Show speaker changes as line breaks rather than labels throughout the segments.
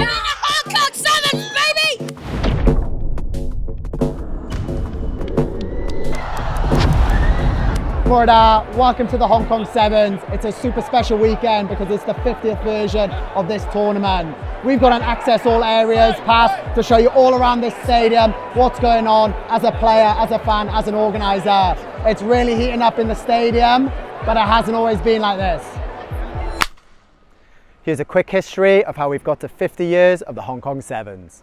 Hong Kong Sevens, baby!
Florida, welcome to the Hong Kong Sevens. It's a super special weekend because it's the 50th version of this tournament. We've got an access all areas pass to show you all around this stadium what's going on as a player, as a fan, as an organiser. It's really heating up in the stadium, but it hasn't always been like this. Here's a quick history of how we've got to 50 years of the Hong Kong Sevens.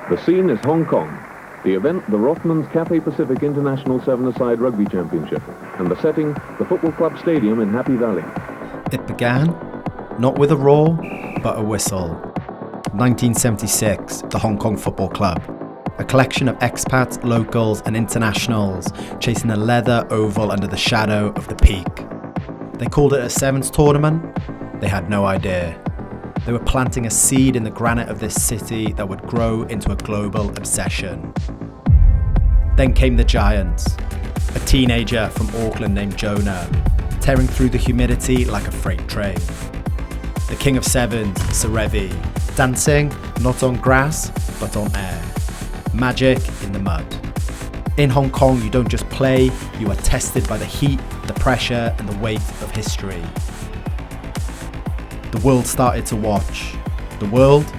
The scene is Hong Kong. The event, the Rothmans Cathay Pacific International Seven-a-Side Rugby Championship. And the setting, the Football Club Stadium in Happy Valley.
It began, not with a roar, but a whistle. 1976, the Hong Kong Football Club. A collection of expats, locals and internationals chasing a leather oval under the shadow of the peak. They called it a Sevens tournament. They had no idea. They were planting a seed in the granite of this city that would grow into a global obsession. Then came the Giants, a teenager from Auckland named Jonah, tearing through the humidity like a freight train. The King of Sevens, Serevi, dancing not on grass, but on air. Magic in the mud. In Hong Kong, you don't just play, you are tested by the heat, the pressure, and the weight of history. The world started to watch. The world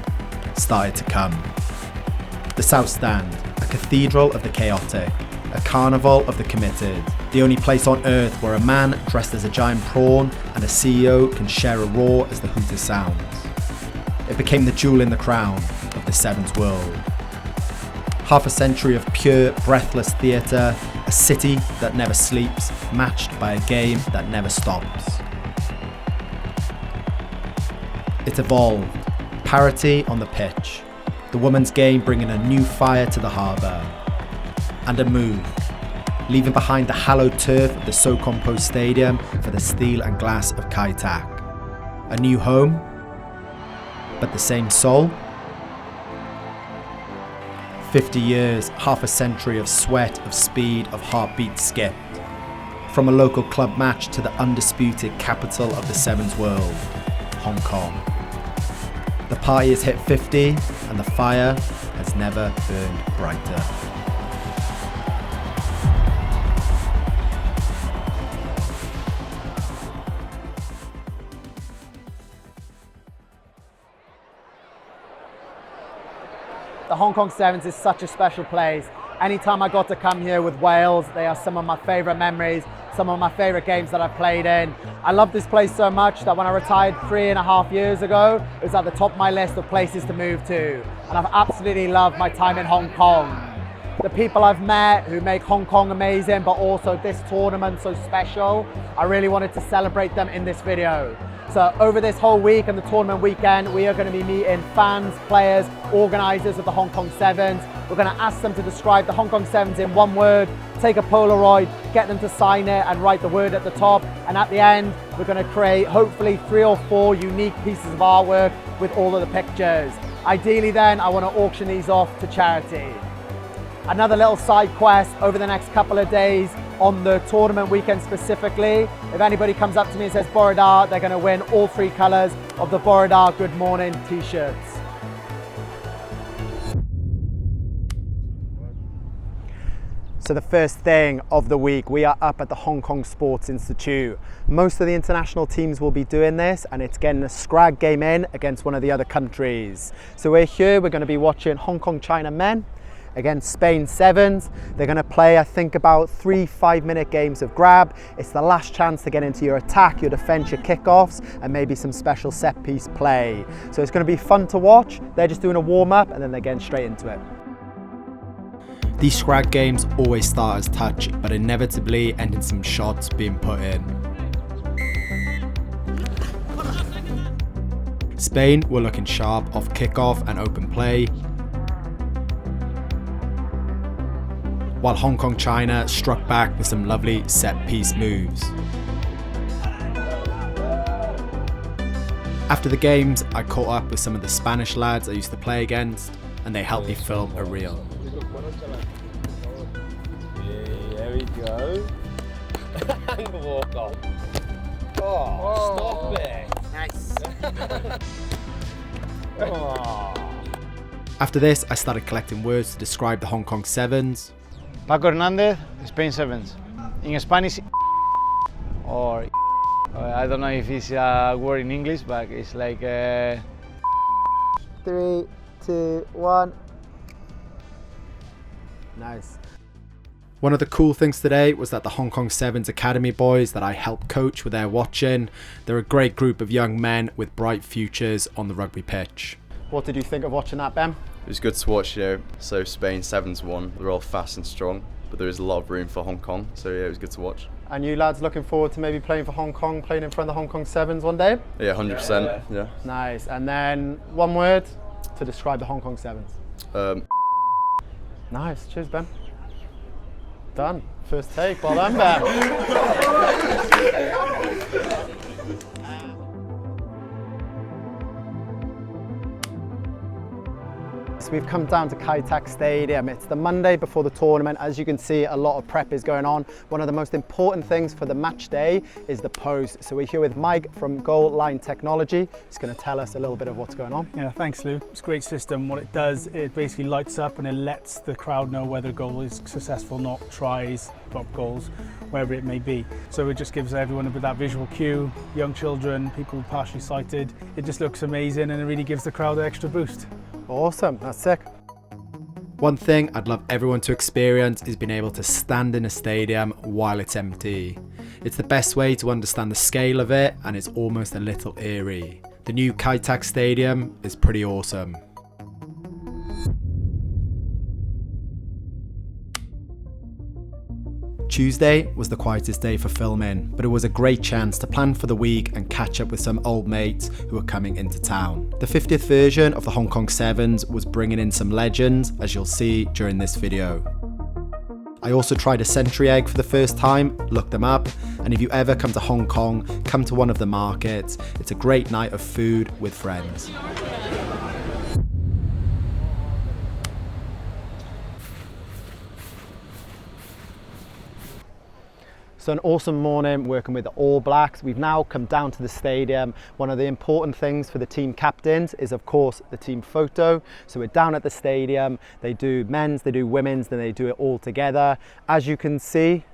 started to come. The South Stand, a cathedral of the chaotic, a carnival of the committed, the only place on earth where a man dressed as a giant prawn and a CEO can share a roar as the hooter sounds. It became the jewel in the crown of the Sevens world. Half a century of pure, breathless theatre, a city that never sleeps, matched by a game that never stops. It evolved, parity on the pitch, the women's game bringing a new fire to the harbour, and a move, leaving behind the hallowed turf of the so-composed stadium for the steel and glass of Kai Tak. A new home, but the same soul. 50 years, half a century of sweat, of speed, of heartbeat skipped. From a local club match to the undisputed capital of the Sevens world, Hong Kong. The party has hit 50 and the fire has never burned brighter.
The Hong Kong Sevens is such a special place. Anytime I got to come here with Wales, they are some of my favourite memories, some of my favourite games that I've played in. I love this place so much that when I retired 3.5 years ago, it was at the top of my list of places to move to. And I've absolutely loved my time in Hong Kong. The people I've met who make Hong Kong amazing, but also this tournament so special, I really wanted to celebrate them in this video. So over this whole week and the tournament weekend, we are going to be meeting fans, players, organisers of the Hong Kong Sevens. We're going to ask them to describe the Hong Kong Sevens in one word, take a polaroid, get them to sign it and write the word at the top. And at the end, we're going to create hopefully 3 or 4 unique pieces of artwork with all of the pictures. Ideally then, I want to auction these off to charity. Another little side quest over the next couple of days on the tournament weekend specifically. If anybody comes up to me and says Borodar, they're going to win all 3 colours of the Borodar Good Morning t-shirts. So the first thing of the week, we are up at the Hong Kong Sports Institute. Most of the international teams will be doing this, and it's getting a Scrag game in against one of the other countries. So we're here, we're going to be watching Hong Kong China men against Spain Sevens. They're going to play, I think, about 3 5-minute games of grab. It's the last chance to get into your attack, your defence, your kickoffs, and maybe some special set piece play. So it's going to be fun to watch. They're just doing a warm-up and then they're getting straight into it.
These Scrag games always start as touch, but inevitably end in some shots being put in. Spain were looking sharp off kickoff and open play, while Hong Kong China struck back with some lovely set-piece moves. After the games, I caught up with some of the Spanish lads I used to play against, and they helped me film a reel.
There we go. And walk off. Oh, stop it. Nice.
After this, I started collecting words to describe the Hong Kong Sevens.
Paco Hernandez, Spain Sevens. In Spanish, or I don't know if it's a word in English, but it's like
3, 2, 1. Nice.
One of the cool things today was that the Hong Kong Sevens Academy boys that I helped coach were there watching. They're a great group of young men with bright futures on the rugby pitch.
What did you think of watching that, Ben?
It was good to watch, you know. So Spain 7-1, they're all fast and strong, but there is a lot of room for Hong Kong, so yeah, it was good to watch.
And you lads looking forward to maybe playing for Hong Kong, playing in front of the Hong Kong Sevens one day?
Yeah, 100%, yeah.
Nice. And then one word to describe the Hong Kong Sevens. Nice. Cheers, Ben. Done. First take. Well done, Ben. So we've come down to Kai Tak Stadium. It's the Monday before the tournament. As you can see, a lot of prep is going on. One of the most important things for the match day is the post. So we're here with Mike from Goal Line Technology. He's going to tell us a little bit of what's going on.
Yeah, thanks Lou. It's a great system. What it does, it basically lights up and it lets the crowd know whether a goal is successful or not, tries, drop goals, wherever it may be. So it just gives everyone a bit of that visual cue, young children, people partially sighted. It just looks amazing and it really gives the crowd an extra boost.
Awesome, that's sick.
One thing I'd love everyone to experience is being able to stand in a stadium while it's empty. It's the best way to understand the scale of it, and it's almost a little eerie. The new Kai Tak Stadium is pretty awesome. Tuesday was the quietest day for filming, but it was a great chance to plan for the week and catch up with some old mates who were coming into town. The 50th version of the Hong Kong Sevens was bringing in some legends, as you'll see during this video. I also tried a century egg for the first time, looked them up, and if you ever come to Hong Kong, come to one of the markets. It's a great night of food with friends.
So an awesome morning working with the All Blacks. We've now come down to the stadium. One of the important things for the team captains is of course the team photo. So we're down at the stadium. They do men's, they do women's, then they do it all together. As you can see,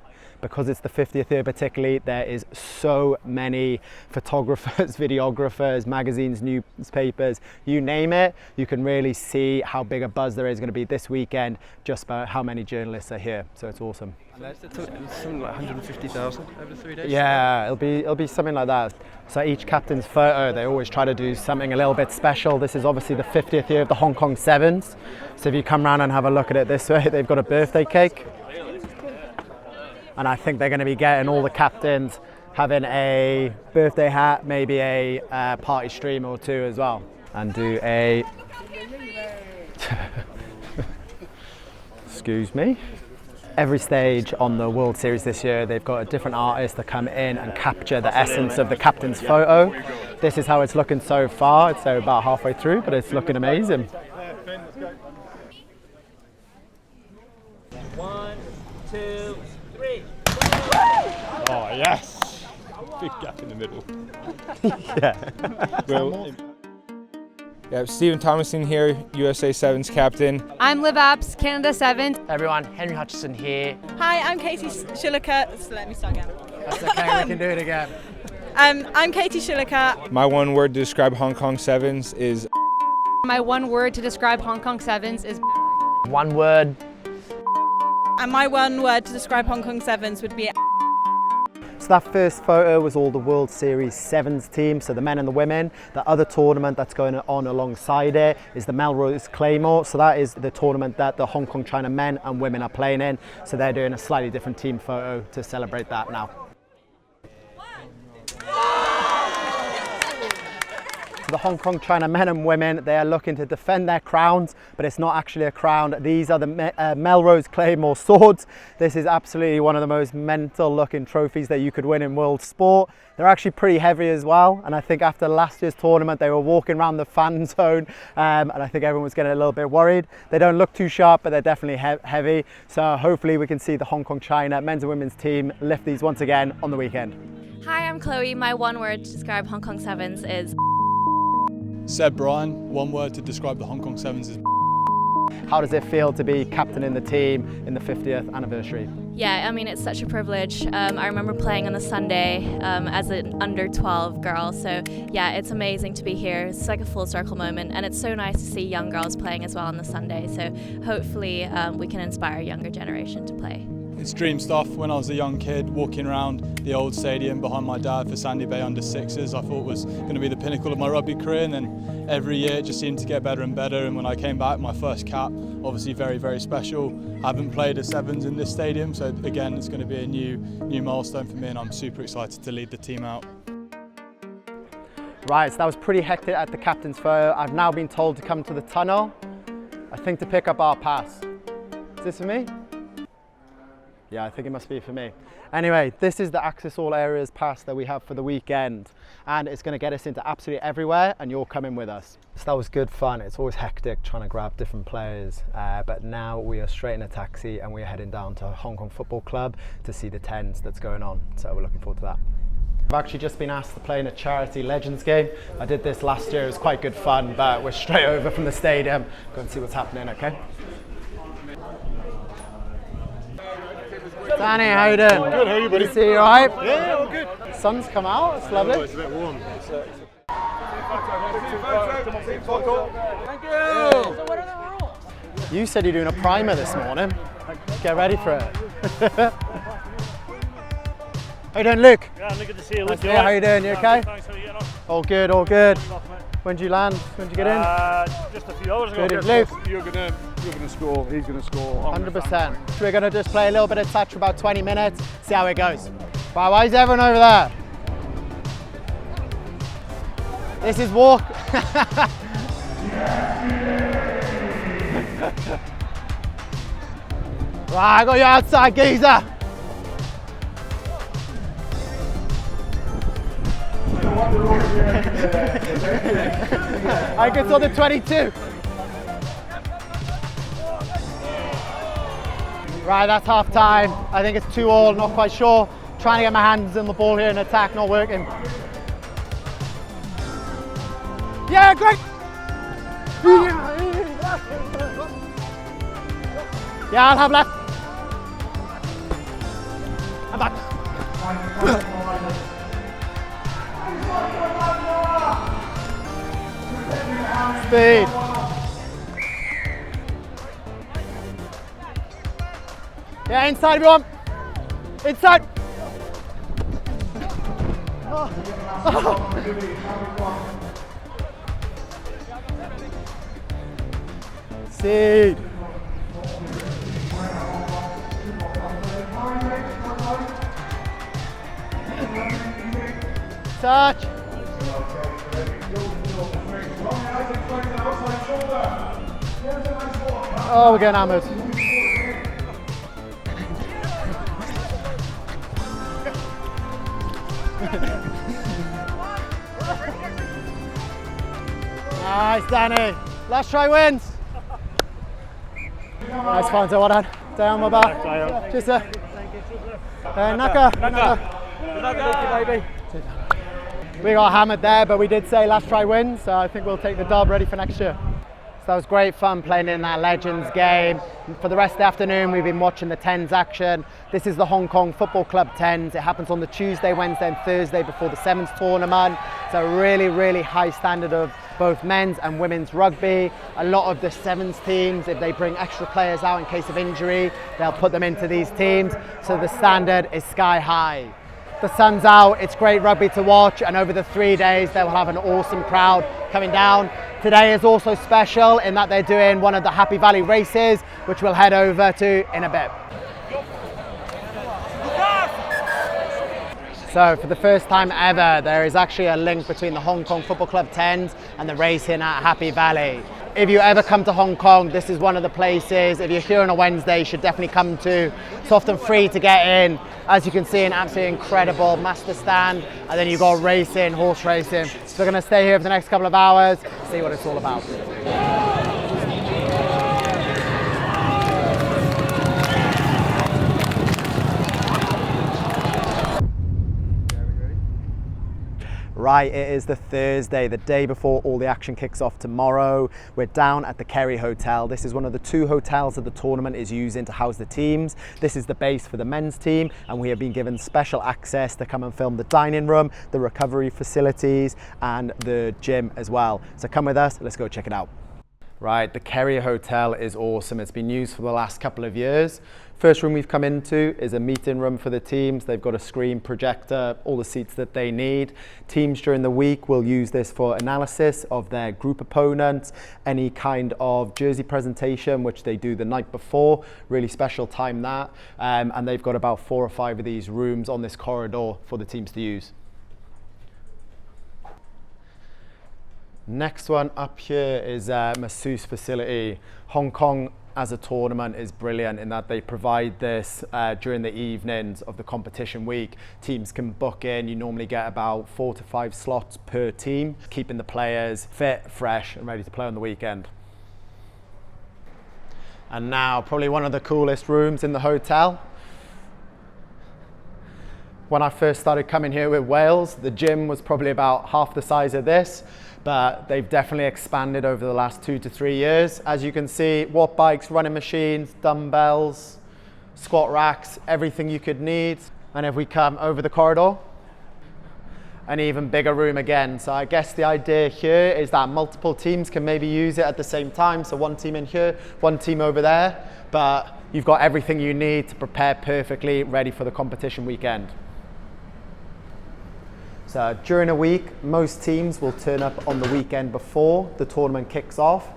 because it's the 50th year particularly, there is so many photographers, videographers, magazines, newspapers, you name it. You can really see how big a buzz there is going to be this weekend just by how many journalists are here. So it's awesome.
Something like 150,000 over 3 days?
Yeah, it'll be something like that. So each captain's photo, they always try to do something a little bit special. This is obviously the 50th year of the Hong Kong Sevens. So if you come around and have a look at it this way, they've got a birthday cake. And I think they're going to be getting all the captains having a birthday hat, maybe a party stream or two as well. And do a... Excuse me. Every stage on the World Series this year, they've got a different artist to come in and capture the essence of the captain's photo. This is how it's looking so far. It's about halfway through, but it's looking amazing.
1, 2, 3.
Oh, yes! Big gap in the middle.
Yeah.
Well, yeah, Stephen Thomason here, USA Sevens captain.
I'm Liv Abs, Canada Sevens.
Everyone, Henry Hutchison here.
Hi, I'm Katie Schilliker. Let me start again.
That's okay, we can do it again.
I'm Katie Schilliker.
My one word to describe Hong Kong Sevens is...
My one word to describe Hong Kong Sevens is...
One word.
And my one word to describe Hong Kong Sevens would be...
So that first photo was all the World Series Sevens team, so the men and the women. The other tournament that's going on alongside it is the Melrose Claymore. So that is the tournament that the Hong Kong China men and women are playing in. So they're doing a slightly different team photo to celebrate that now. The Hong Kong China men and women, they are looking to defend their crowns, but it's not actually a crown. These are the Melrose Claymore swords. This is absolutely one of the most mental looking trophies that you could win in world sport. They're actually pretty heavy as well, and I think after last year's tournament they were walking around the fan zone, and I think everyone was getting a little bit worried. They don't look too sharp, but they're definitely heavy, so hopefully we can see the Hong Kong China men's and women's team lift these once again on the weekend.
Hi, I'm Chloe. My one word to describe Hong Kong Sevens is Seb Bryan, one word to describe the Hong Kong Sevens is
How does it feel to be captain in the team in the 50th anniversary?
Yeah, I mean, it's such a privilege. I remember playing on the Sunday as an under 12 girl, so yeah, it's amazing to be here. It's like a full circle moment, and it's so nice to see young girls playing as well on the Sunday, so hopefully we can inspire a younger generation to play.
It's dream stuff. When I was a young kid, walking around the old stadium behind my dad for Sandy Bay under sixes, I thought was going to be the pinnacle of my rugby career, and then every year it just seemed to get better and better. And when I came back, my first cap, obviously very, very special. I haven't played a sevens in this stadium, so again, it's going to be a new milestone for me, and I'm super excited to lead the team out.
Right, so that was pretty hectic at the captain's photo. I've now been told to come to the tunnel, I think to pick up our pass. Is this for me? Yeah, I think it must be for me. Anyway, this is the Access All Areas pass that we have for the weekend, and it's going to get us into absolutely everywhere, and you're coming with us. So that was good fun. It's always hectic trying to grab different players, but now we are straight in a taxi and we're heading down to Hong Kong Football Club to see the tens that's going on. So we're looking forward to that. I've actually just been asked to play in a charity Legends game. I did this last year. It was quite good fun, but we're straight over from the stadium. Go and see what's happening, okay? Danny, how you doing?
Good, how are you, buddy?
Good to see you, alright?
Yeah, all good.
Sun's come out, it's lovely.
It's a bit warm.
Thank you! You said you're doing a primer this morning. Get ready for it. How you doing, Luke?
Yeah, good to see you,
Luke.
Luke.
How you doing? You okay?
Thanks, how are you getting on? All
good, all good. When did you land? When did you get in?
Just a few hours ago.
Good. Luke?
You're gonna score, he's gonna score.
100%. So we're gonna just play a little bit of touch for about 20 minutes, see how it goes. Right, why is everyone over there? This is walk. Right, I got you outside, geezer. I can saw the 22. Right, that's half time. I think it's 2-2, not quite sure. Trying to get my hands on the ball here in attack, not working. Yeah, great! Yeah, I'll have left. I'm back. Speed. Yeah, inside everyone. Inside. Seed. Touch. Oh, we're getting hammered. Nice, Danny. Last try wins. Nice fun, so well done. Down my back. Just Naka. We got hammered there, but we did say last try wins, so I think we'll take the dub ready for next year. So that was great fun playing in that Legends game. For the rest of the afternoon, we've been watching the tens action. This is the Hong Kong Football Club tens. It happens on the Tuesday, Wednesday and Thursday before the sevens tournament. So really, really high standard of both men's and women's rugby. A lot of the sevens teams, if they bring extra players out in case of injury, they'll put them into these teams. So the standard is sky high. The sun's out, it's great rugby to watch, and over the 3 days they will have an awesome crowd coming down. Today is also special in that they're doing one of the Happy Valley races, which we'll head over to in a bit. So for the first time ever, there is actually a link between the Hong Kong Football Club tens and the racing at Happy Valley. If you ever come to Hong Kong, this is one of the places. If you're here on a Wednesday, you should definitely come to. It's often free to get in. As you can see, an absolutely incredible master stand. And then you've got racing, horse racing. So we're going to stay here for the next couple of hours, see what it's all about. Right, it is the Thursday, the day before all the action kicks off tomorrow. We're down at the Kerry Hotel. This is one of the 2 hotels that the tournament is using to house the teams. This is the base for the men's team, and we have been given special access to come and film the dining room, the recovery facilities, and the gym as well. So come with us, let's go check it out. Right, the Kerry Hotel is awesome. It's been used for the last couple of years. First room we've come into is a meeting room for the teams. They've got a screen projector, all the seats that they need. Teams during the week will use this for analysis of their group opponents, any kind of jersey presentation, which they do the night before. Really special time that. And they've got about 4 or 5 of these rooms on this corridor for the teams to use. Next one up here is a masseuse facility. Hong Kong as a tournament is brilliant in that they provide this during the evenings of the competition week. Teams can book in. You normally get about 4 to 5 slots per team, keeping the players fit, fresh and ready to play on the weekend. And now probably one of the coolest rooms in the hotel. When I first started coming here with Wales, the gym was probably about half the size of this, but they've definitely expanded over the last 2 to 3 years. As you can see, watt bikes, running machines, dumbbells, squat racks, everything you could need. And if we come over the corridor, an even bigger room again. So I guess the idea here is that multiple teams can maybe use it at the same time. So one team in here, one team over there, but you've got everything you need to prepare perfectly, ready for the competition weekend. So during a week, most teams will turn up on the weekend before the tournament kicks off.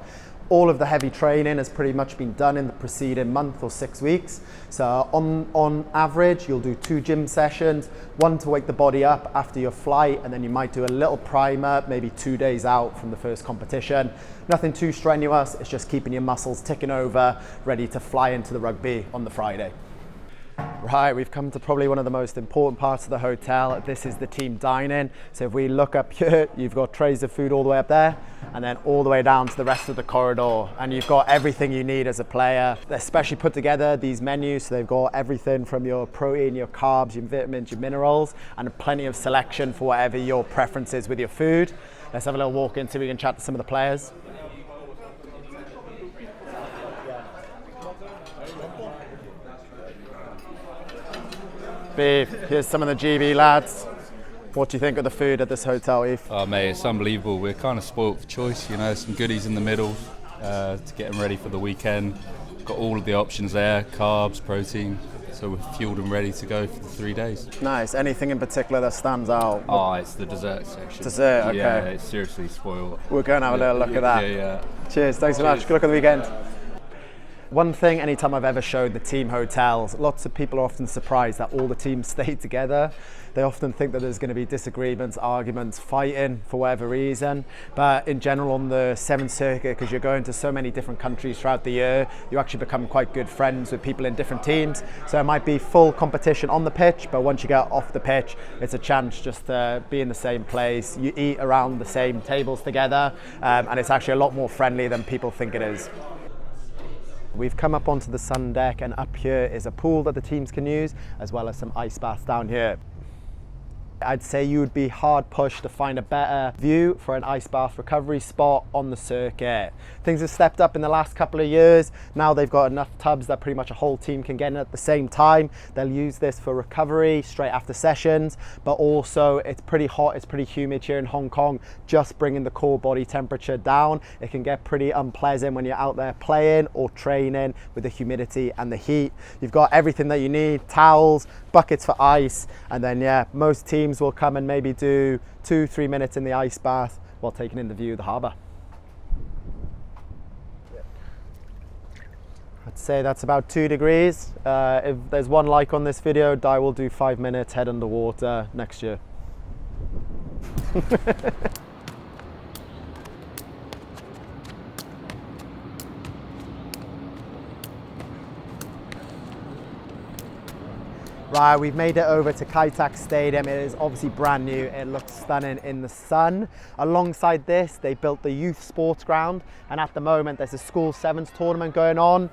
All of the heavy training has pretty much been done in the preceding month or 6 weeks. So on average, you'll do 2 gym sessions, one to wake the body up after your flight, and then you might do a little primer, maybe 2 days out from the first competition. Nothing too strenuous, it's just keeping your muscles ticking over, ready to fly into the rugby on the Friday. Right, we've come to probably one of the most important parts of the hotel. This is the team dining. So if we look up here, you've got trays of food all the way up there and then all the way down to the rest of the corridor. And you've got everything you need as a player. They're specially put together, these menus. So they've got everything from your protein, your carbs, your vitamins, your minerals, and plenty of selection for whatever your preference is with your food. Let's have a little walk in so we can chat to some of the players. Beef, here's some of the GB lads. What do you think of the food at this hotel, Eve?
Oh mate, it's unbelievable. We're kind of spoilt for choice, you know, some goodies in the middle to get them ready for the weekend. Got all of the options there, carbs, protein, so we're fueled and ready to go for the 3 days.
Nice, anything in particular that stands out?
Oh, it's the dessert section.
Dessert, okay.
Yeah, it's seriously spoiled.
We're going to have a little look at that.
Yeah.
Cheers, thanks so much, good luck on the weekend. One thing, anytime I've ever showed the team hotels, lots of people are often surprised that all the teams stay together. They often think that there's going to be disagreements, arguments, fighting for whatever reason. But in general on the 7th circuit, because you're going to so many different countries throughout the year, you actually become quite good friends with people in different teams. So it might be full competition on the pitch, but once you get off the pitch, it's a chance just to be in the same place. You eat around the same tables together, and it's actually a lot more friendly than people think it is. We've come up onto the sun deck, and up here is a pool that the teams can use, as well as some ice baths down here. I'd say you would be hard pushed to find a better view for an ice bath recovery spot on the circuit. Things have stepped up in the last couple of years. Now they've got enough tubs that pretty much a whole team can get in at the same time. They'll use this for recovery straight after sessions, but also it's pretty hot, it's pretty humid here in Hong Kong, just bringing the core body temperature down. It can get pretty unpleasant when you're out there playing or training with the humidity and the heat. You've got everything that you need, towels, buckets for ice, and then yeah, most teams will come and maybe do 2-3 minutes in the ice bath while taking in the view of the harbour. I'd say that's about 2 degrees. If there's one like on this video, Di will do 5 minutes head underwater next year. Right, we've made it over to Kai Tak Stadium. It is obviously brand new. It looks stunning in the sun. Alongside this, they built the youth sports ground, and at the moment there's a school sevens tournament going on.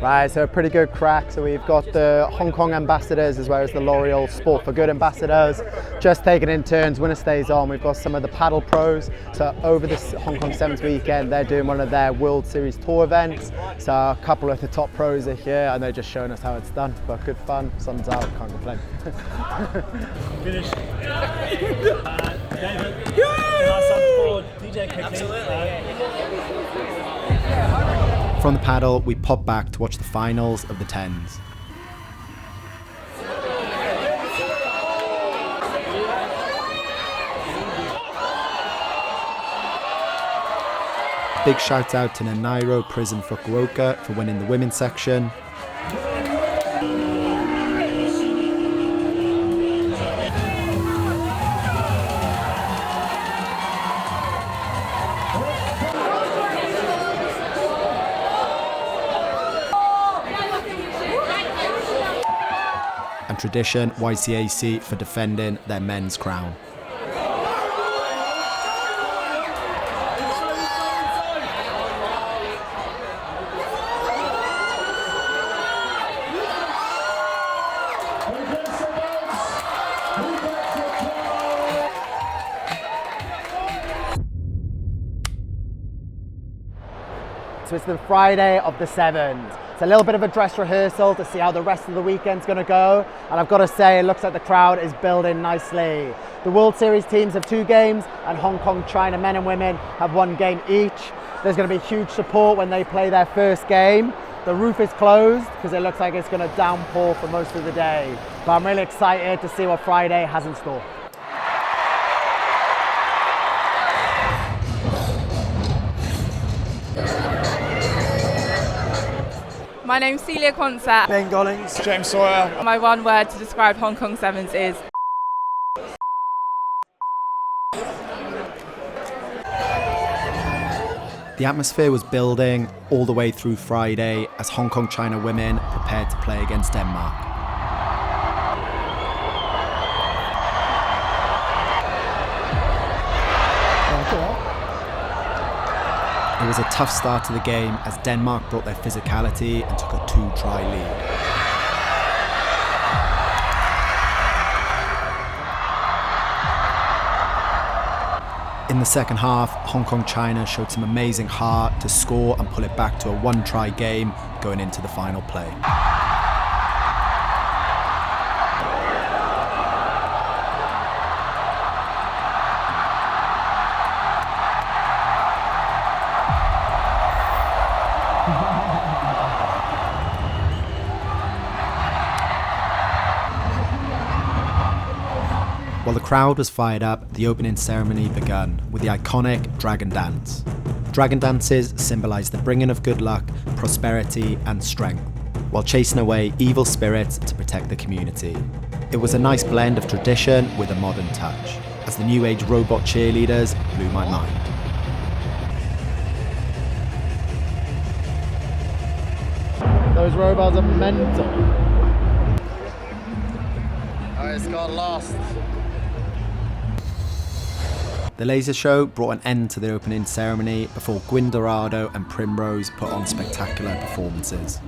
Right, so a pretty good crack. So we've got the Hong Kong ambassadors as well as the L'Oreal Sport for Good ambassadors, just taking in turns, winner stays on. We've got some of the paddle pros. So over this Hong Kong Sevens weekend, they're doing one of their World Series Tour events. So a couple of the top pros are here and they're just showing us how it's done. But good fun, sun's out, can't complain.
Finish. David, last up forward, DJ quickly.
From the paddle, we pop back to watch the finals of the 10s. Big shout out to Nanairo Prison Fukuoka for winning the women's section. And Tradition YCAC for defending their men's crown.
So it's the Friday of the Sevens. It's a little bit of a dress rehearsal to see how the rest of the weekend's going to go. And I've got to say, it looks like the crowd is building nicely. The World Series teams have 2 games and Hong Kong, China men and women have 1 game each. There's going to be huge support when they play their first game. The roof is closed because it looks like it's going to downpour for most of the day. But I'm really excited to see what Friday has in store.
My name's Celia Quonsat.
Ben Gollings. James Sawyer.
My one word to describe Hong Kong Sevens is...
The atmosphere was building all the way through Friday as Hong Kong China women prepared to play against Denmark. It was a tough start to the game as Denmark brought their physicality and took a 2-try lead. In the second half, Hong Kong China showed some amazing heart to score and pull it back to a 1-try game going into the final play. While the crowd was fired up, the opening ceremony began with the iconic Dragon Dance. Dragon dances symbolise the bringing of good luck, prosperity and strength, while chasing away evil spirits to protect the community. It was a nice blend of tradition with a modern touch, as the new age robot cheerleaders blew my mind.
Those robots are mental.
Oh, it's got lost.
The laser show brought an end to the opening ceremony before Gwyn Dorado and Primrose put on spectacular performances.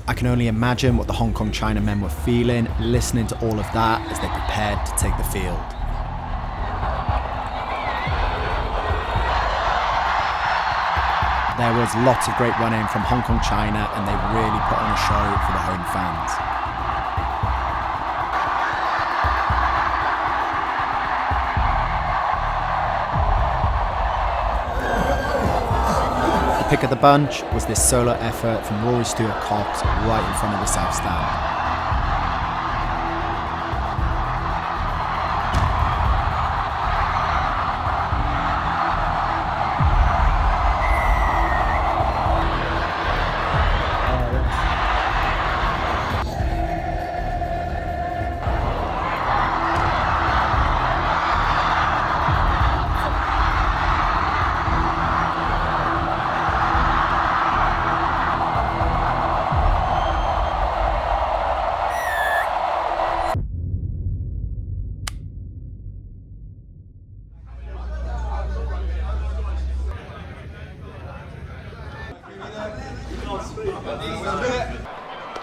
I can only imagine what the Hong Kong China men were feeling, listening to all of that as they prepared to take the field. There was lots of great running from Hong Kong China and they really put on a show for the home fans. The pick of the bunch was this solo effort from Rory Stewart-Cox right in front of the South Stand.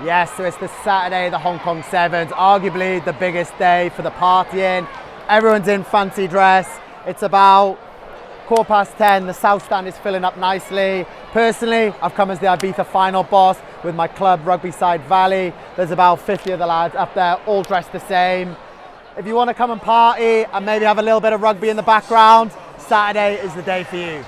Yes, so it's the Saturday, the Hong Kong Sevens, arguably the biggest day for the partying. Everyone's in fancy dress. It's about 10:15, the South Stand is filling up nicely. Personally, I've come as the Ibiza final boss with my club, Rugby Side Valley. There's about 50 of the lads up there, all dressed the same. If you want to come and party and maybe have a little bit of rugby in the background, Saturday is the day for you.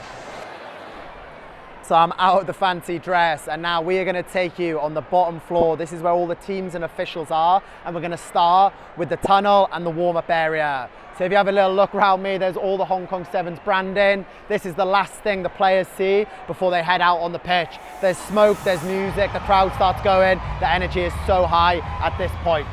So I'm out of the fancy dress and now we are going to take you on the bottom floor. This is where all the teams and officials are, and we're going to start with the tunnel and the warm-up area. So if you have a little look around me, there's all the Hong Kong Sevens branding. This is the last thing the players see before they head out on the pitch. There's smoke, there's music, the crowd starts going. The energy is so high at this point.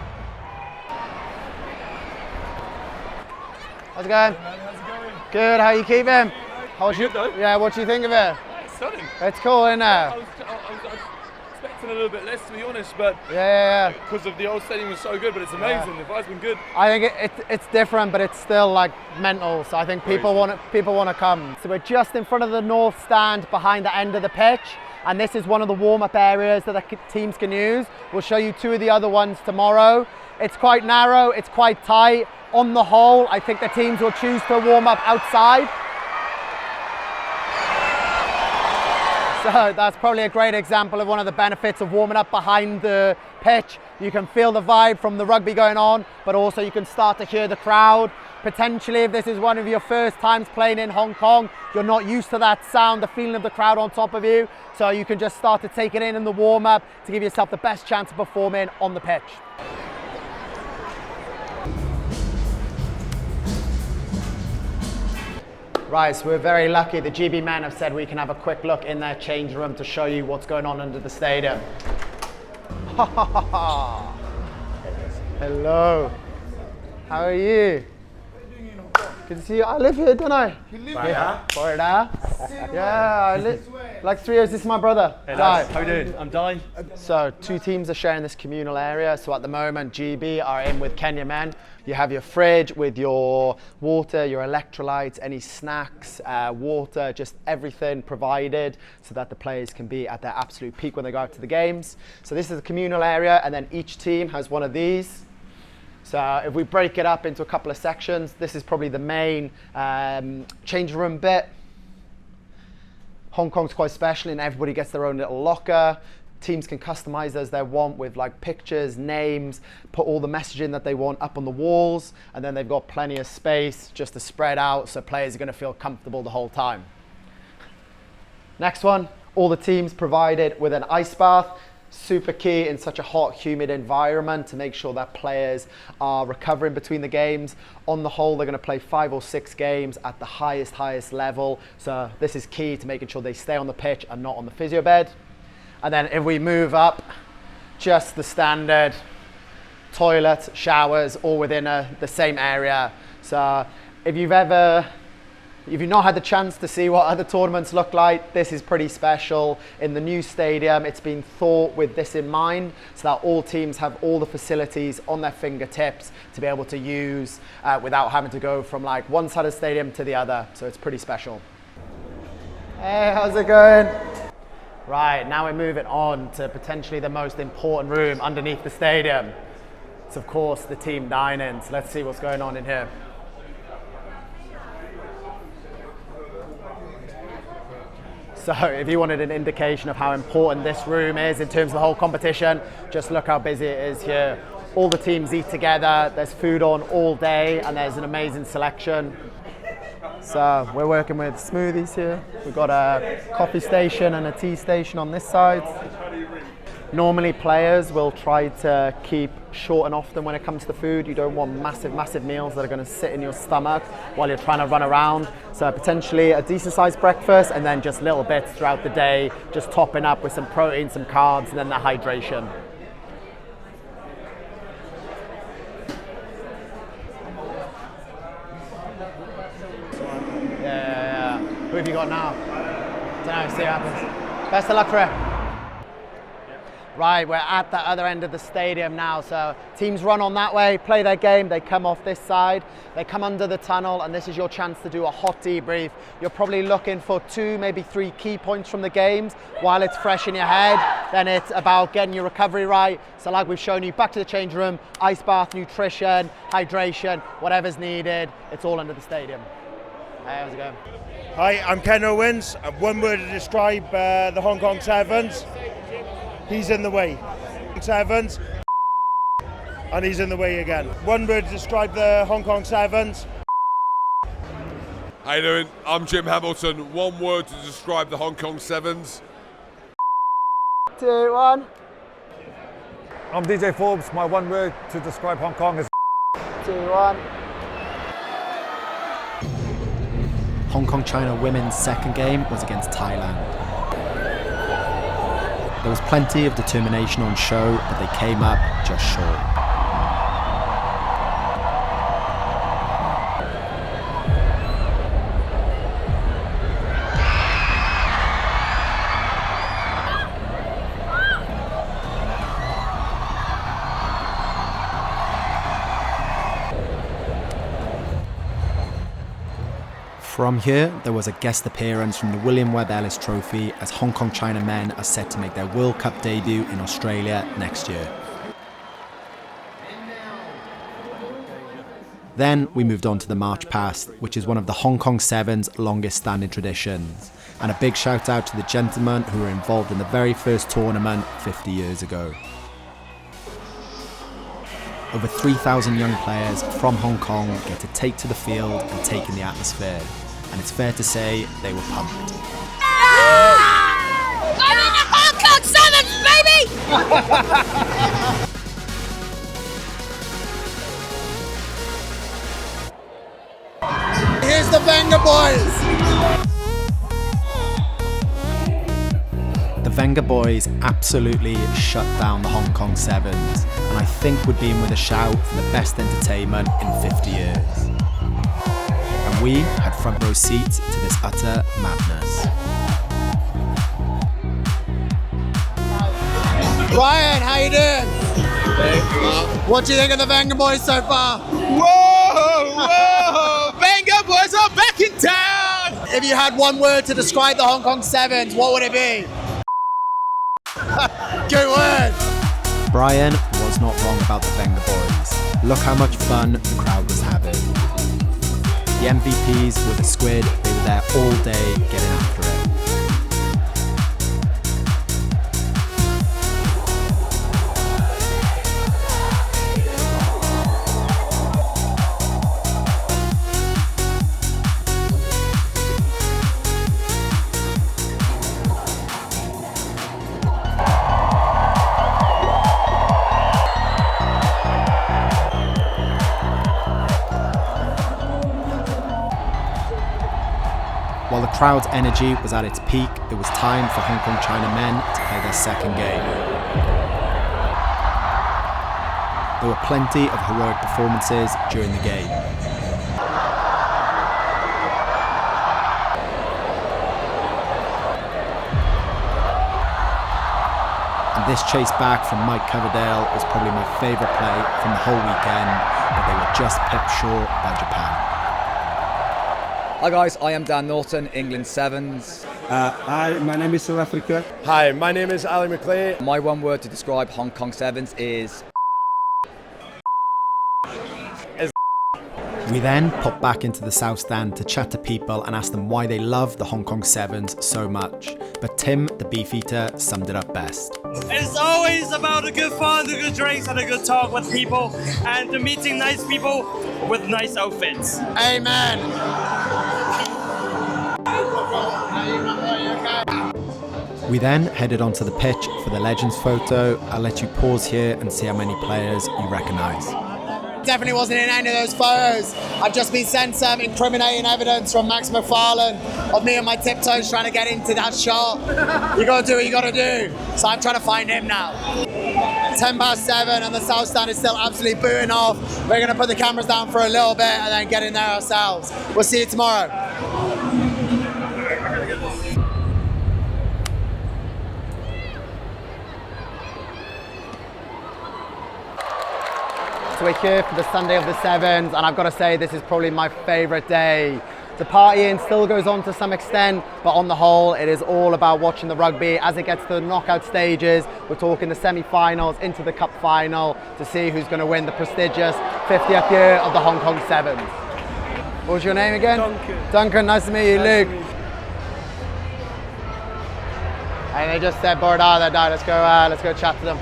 How's it going?
How's it going?
Good, how you keeping?
How's you?
Yeah, what do you think of it?
It's stunning.
It's cool, isn't it?
I was expecting a little bit less, to be honest, but
yeah.
Because of the old stadium was so good, but it's amazing. The vibe's been good.
I think it's different, but it's still like mental. So I think people want to come. So we're just in front of the north stand, behind the end of the pitch, and this is one of the warm-up areas that the teams can use. We'll show you two of the other ones tomorrow. It's quite narrow, it's quite tight. On the whole, I think the teams will choose to warm up outside. So that's probably a great example of one of the benefits of warming up behind the pitch. You can feel the vibe from the rugby going on, but also you can start to hear the crowd. Potentially, if this is one of your first times playing in Hong Kong, you're not used to that sound, the feeling of the crowd on top of you. So you can just start to take it in the warm up to give yourself the best chance of performing on the pitch. Right, so we're very lucky. The GB men have said we can have a quick look in their change room to show you what's going on under the stadium. Hello. How are you? Good to see you. I live here, don't I?
You live
here? Yeah, I live like 3 years. This is my brother.
Hey lads, how you doing? I'm Dine.
So two teams are sharing this communal area. So at the moment, GB are in with Kenya men. You have your fridge with your water, your electrolytes, any snacks, water, just everything provided so that the players can be at their absolute peak when they go out to the games. So this is the communal area, and then each team has one of these. So if we break it up into a couple of sections, this is probably the main change room bit. Hong Kong's quite special and everybody gets their own little locker. Teams can customize as they want with like pictures, names, put all the messaging that they want up on the walls, and then they've got plenty of space just to spread out so players are going to feel comfortable the whole time. Next one, all the teams provided with an ice bath. Super key in such a hot, humid environment to make sure that players are recovering between the games. On the whole, they're going to play 5 or 6 games at the highest level. So this is key to making sure they stay on the pitch and not on the physio bed. And then if we move up, just the standard toilets, showers, all within the same area. So if you've not had the chance to see what other tournaments look like, this is pretty special. In the new stadium, it's been thought with this in mind, so that all teams have all the facilities on their fingertips to be able to use without having to go from like one side of the stadium to the other. So it's pretty special. Hey, how's it going? Right, now we're moving on to potentially the most important room underneath the stadium. It's of course the team dining. So let's see what's going on in here. So if you wanted an indication of how important this room is in terms of the whole competition, just look how busy it is here. All the teams eat together, there's food on all day, and there's an amazing selection. So we're working with smoothies here. We've got a coffee station and a tea station on this side. Normally players will try to keep short and often when it comes to food. You don't want massive meals that are going to sit in your stomach while you're trying to run around. So potentially a decent sized breakfast and then just little bits throughout the day, just topping up with some protein, some carbs, and then the hydration. Yeah. Who have you got now? Don't know, see what happens. Best of luck for it. Right, we're at the other end of the stadium now, so teams run on that way, play their game, they come off this side, they come under the tunnel, and this is your chance to do a hot debrief. You're probably looking for 2, maybe 3 key points from the games while it's fresh in your head. Then it's about getting your recovery right. So like we've shown you, back to the change room, ice bath, nutrition, hydration, whatever's needed, it's all under the stadium. Hey, how's it going?
Hi, I'm Ken Owens. One word to describe the Hong Kong Sevens. He's in the way. Sevens. And he's in the way again. One word to describe the Hong Kong Sevens.
How you doing? I'm Jim Hamilton. One word to describe the Hong Kong Sevens.
2, 1.
I'm DJ Forbes. My one word to describe Hong Kong is
2, 1.
Hong Kong-China women's second game was against Thailand. There was plenty of determination on show, but they came up just short. From here, there was a guest appearance from the William Webb Ellis Trophy as Hong Kong China men are set to make their World Cup debut in Australia next year. Then we moved on to the March Past, which is one of the Hong Kong Sevens' longest standing traditions. And a big shout out to the gentlemen who were involved in the very first tournament 50 years ago. Over 3,000 young players from Hong Kong get to take to the field and take in the atmosphere. And it's fair to say they were pumped.
I'm in the Hong Kong Sevens, baby!
Here's the Vengaboys!
The Vengaboys absolutely shut down the Hong Kong Sevens, and I think would be in with a shout for the best entertainment in 50 years. And we had front row seats to this utter madness.
Ryan, how you doing? What do you think of the Vengaboys so far?
Whoa! Vengaboys are back in town!
If you had one word to describe the Hong Kong Sevens, what would it be? Good word!
Brian was not wrong about the Vengaboys. Look how much fun the crowd was having. The MVPs were the Squid, they were there all day getting after it. While the crowd's energy was at its peak, it was time for Hong Kong China men to play their second game. There were plenty of heroic performances during the game. And this chase back from Mike Coverdale was probably my favourite play from the whole weekend, but they were just pipped short by Japan.
Hi guys, I am Dan Norton, England Sevens.
Hi, my name is South Africa.
Hi, my name is Ali McLeay. My one word to describe Hong Kong Sevens is...
We then popped back into the South Stand to chat to people and ask them why they love the Hong Kong Sevens so much. But Tim, the Beefeater, summed it up best.
It's always about a good fun, a good drinks, and a good talk with people, and meeting nice people with nice outfits.
Amen.
We then headed onto the pitch for the Legends photo. I'll let you pause here and see how many players you recognise.
Definitely wasn't in any of those photos. I've just been sent some incriminating evidence from Max McFarlane of me on my tiptoes trying to get into that shot. You gotta do what you gotta do. So I'm trying to find him now. 7:10 and the South Stand is still absolutely booting off. We're gonna put the cameras down for a little bit and then get in there ourselves. We'll see you tomorrow. So we're here for the Sunday of the Sevens, and I've got to say this is probably my favourite day. The partying still goes on to some extent, but on the whole, it is all about watching the rugby as it gets to the knockout stages. We're talking the semi-finals into the cup final to see who's going to win the prestigious 50th year of the Hong Kong Sevens. What was your name again? Duncan. Duncan, nice to meet you. Luke. And they just said, Borda, they're down. Let's go chat to them.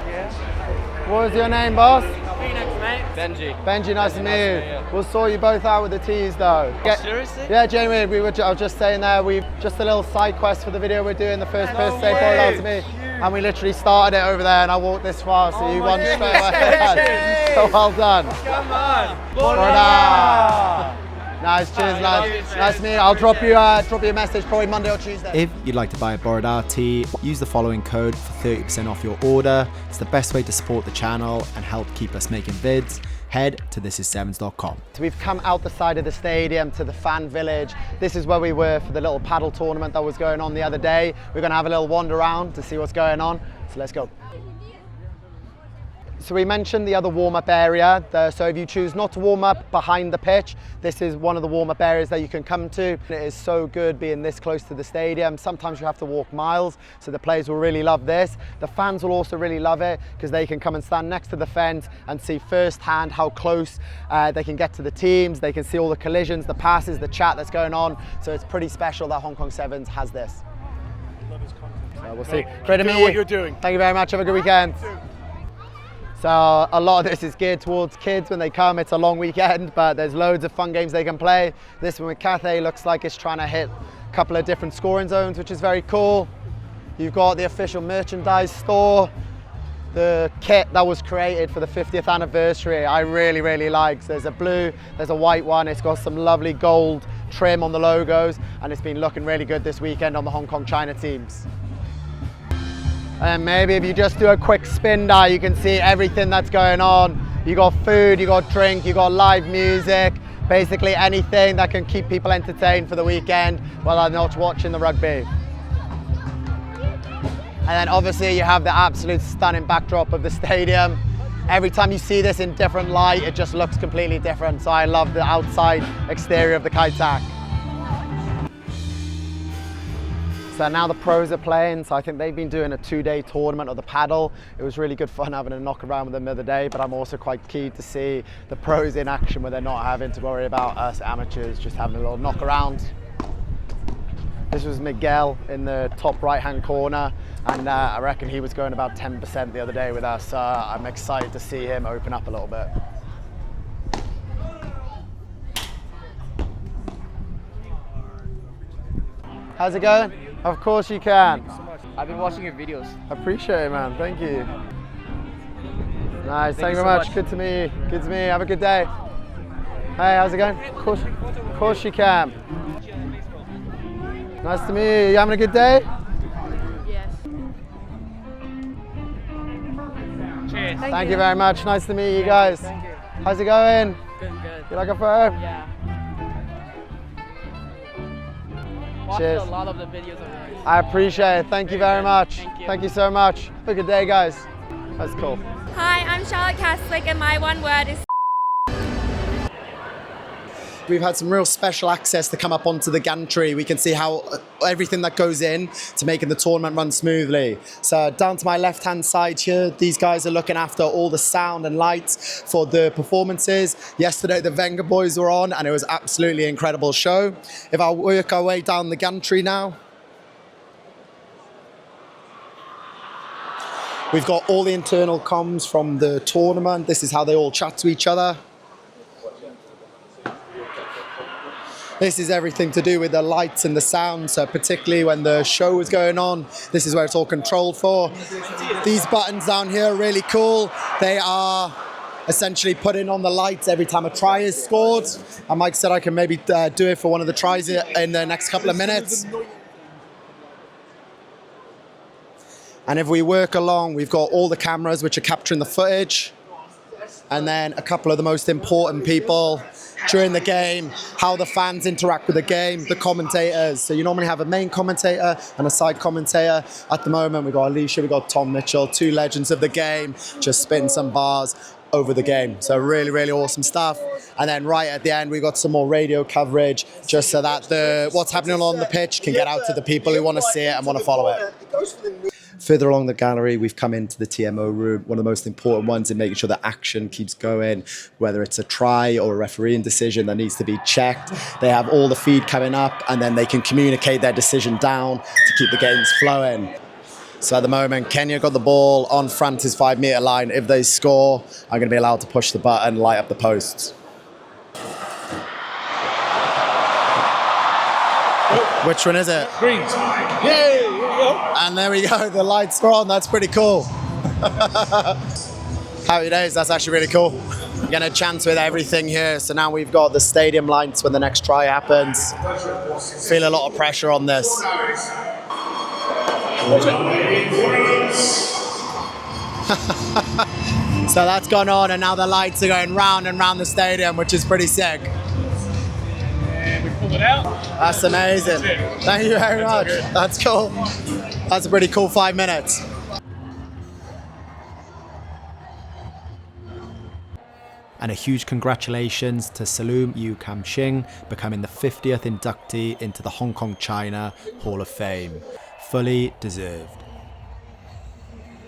Yeah. What was your name, boss?
Phoenix, mate. Benji.
Benji, nice to meet you.
Yeah.
We'll sort you both out with the teas, though.
Seriously?
Yeah, Jamie, I was just saying there, we've just a little side quest for the video we're doing. The first person to say Borda to me. And we literally started it over there, and I walked this far, so you won straight away. So well done.
Come on.
Borda. Nice, cheers, lads. Nice to meet you. I'll drop you a message probably Monday or Tuesday.
If you'd like to buy a Borda tea, use the following code for 30% off your order. It's the best way to support the channel and help keep us making vids. Head to thisissevens.com.
So we've come out the side of the stadium to the fan village. This is where we were for the little paddle tournament that was going on the other day. We're going to have a little wander around to see what's going on. So let's go. So we mentioned the other warm-up area. So if you choose not to warm up behind the pitch, this is one of the warm-up areas that you can come to. It is so good being this close to the stadium. Sometimes you have to walk miles, so the players will really love this. The fans will also really love it because they can come and stand next to the fence and see firsthand how close they can get to the teams. They can see all the collisions, the passes, the chat that's going on. So it's pretty special that Hong Kong Sevens has this.
Love his content.
So we'll see. Great to meet you.
What you're doing.
Thank you very much. Have a good weekend. So a lot of this is geared towards kids when they come. It's a long weekend, but there's loads of fun games they can play. This one with Cathay looks like it's trying to hit a couple of different scoring zones, which is very cool. You've got the official merchandise store. The kit that was created for the 50th anniversary, I really, really like. So there's a blue, there's a white one. It's got some lovely gold trim on the logos, and it's been looking really good this weekend on the Hong Kong China teams. And maybe if you just do a quick spin there, you can see everything that's going on. You got food, you got drink, you got live music, basically anything that can keep people entertained for the weekend while they're not watching the rugby. And then obviously you have the absolute stunning backdrop of the stadium. Every time you see this in different light, it just looks completely different. So I love the outside exterior of the Kai Tak. So now the pros are playing, so I think they've been doing a 2-day tournament of the paddle. It was really good fun having a knock around with them the other day, but I'm also quite keen to see the pros in action where they're not having to worry about us amateurs just having a little knock around. This was Miguel in the top right-hand corner, and I reckon he was going about 10% the other day with us. I'm excited to see him open up a little bit. How's it going? Of course you can.
Thank you so much. I've been watching your videos.
Appreciate it, man. Thank you. Nice. Thank you very much. Good to meet you. Good to meet you. Have a good day. Hey, how's it going? Of course you can. Nice to meet you. You having a good day?
Yes.
Cheers.
Thank you very much. Nice to meet you guys.
Thank you.
How's it going?
Good.
You like a photo?
Yeah. Watched
Cheers.
a lot of the videos of yours.
I appreciate it. Thank you very much.
Thank you.
So much. Have a good day, guys. That's cool.
Hi, I'm Charlotte Caslick, and my one word is
We've had some real special access to come up onto the gantry. We can see how everything that goes in to making the tournament run smoothly. So down to my left-hand side here, these guys are looking after all the sound and lights for the performances. Yesterday, the Vengaboys were on, and it was absolutely incredible show. If I work our way down the gantry now, we've got all the internal comms from the tournament. This is how they all chat to each other. This is everything to do with the lights and the sound, so particularly when the show is going on, this is where it's all controlled for. These buttons down here are really cool. They are essentially putting on the lights every time a try is scored. And Mike said I can maybe do it for one of the tries in the next couple of minutes. And if we work along, we've got all the cameras which are capturing the footage. And then a couple of the most important people during the game, how the fans interact with the game, the commentators. So you normally have a main commentator and a side commentator. At the moment, we've got Alicia, we've got Tom Mitchell, two legends of the game, just spitting some bars. over the game. So really, really awesome stuff. And then right at the end, we got some more radio coverage just so that what's happening on the pitch can get out to the people who want to see it and want to follow it. Further along the gallery, we've come into the TMO room, one of the most important ones in making sure that action keeps going, whether it's a try or a refereeing decision that needs to be checked. They have all the feed coming up and then they can communicate their decision down to keep the games flowing. So at the moment, Kenya got the ball on France's 5 metre line. If they score, I'm going to be allowed to push the button, light up the posts. Which one is it?
Green.
Yay! And there we go, the lights are on. That's pretty cool. Happy days, that's actually really cool. We're going to chance with everything here. So now we've got the stadium lights when the next try happens. Feel a lot of pressure on this. So that's gone on and now the lights are going round and round the stadium, which is pretty sick.
And we pull it out.
That's amazing. Thank you very much. That's cool. That's a pretty cool 5 minutes.
And a huge congratulations to Salum Yu Kam Shing becoming the 50th inductee into the Hong Kong China Hall of Fame. Fully deserved.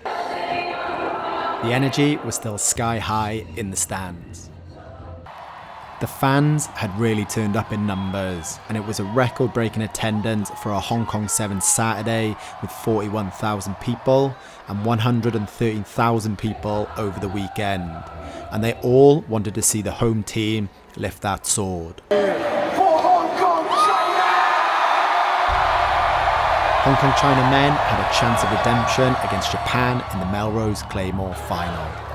The energy was still sky high in the stands. The fans had really turned up in numbers, and it was a record-breaking attendance for a Hong Kong 7 Saturday with 41,000 people and 113,000 people over the weekend. And they all wanted to see the home team lift that sword. Hong Kong China men had a chance of redemption against Japan in the Melrose Claymore final.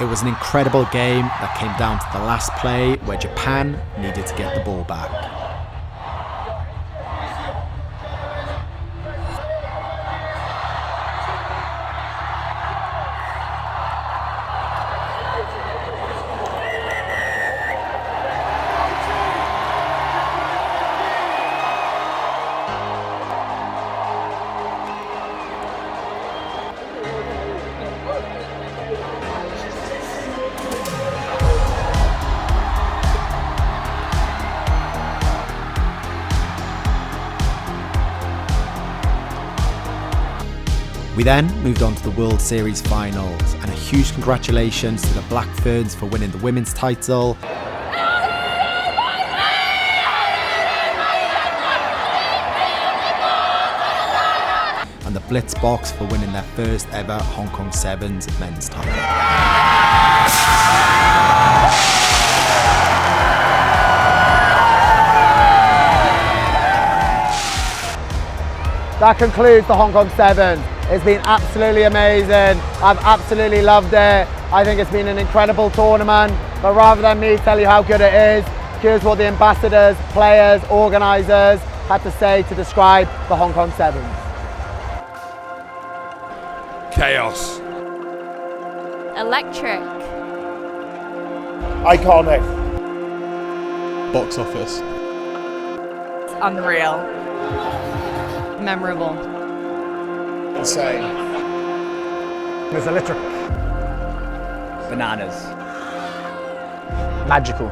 It was an incredible game that came down to the last play where Japan needed to get the ball back. We then moved on to the World Series finals, and a huge congratulations to the Black Ferns for winning the women's title. And the Blitzboks for winning their first ever Hong Kong Sevens men's title.
That concludes the Hong Kong Sevens. It's been absolutely amazing. I've absolutely loved it. I think it's been an incredible tournament. But rather than me tell you how good it is, here's what the ambassadors, players, organisers had to say to describe the Hong Kong Sevens.
Chaos.
Electric.
Iconic.
Box office.
Unreal.
Memorable.
Insane.
It's electric.
Bananas.
Magical.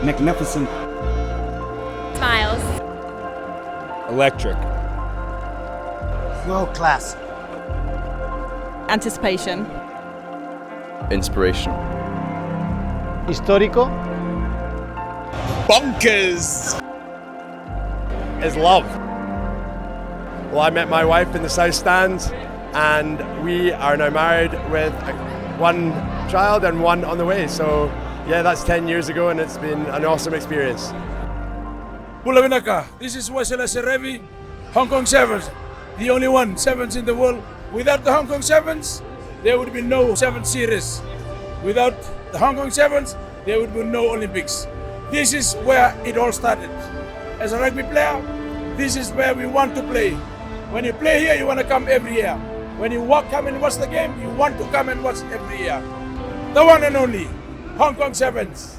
Magnificent.
Smiles.
Electric.
World class.
Anticipation.
Inspiration.
Histórico.
Bonkers.
Is love. Well, I met my wife in the South Stand, and we are now married with one child and one on the way. So, yeah, that's 10 years ago, and it's been an awesome experience.
Pulavinaka, this is Waisale Serevi, Hong Kong Sevens, the only one sevens in the world. Without the Hong Kong Sevens, there would be no 7 series. Without the Hong Kong Sevens, there would be no Olympics. This is where it all started. As a rugby player, this is where we want to play. When you play here, you want to come every year. When you come and watch the game, you want to come and watch every year. The one and only Hong Kong Sevens.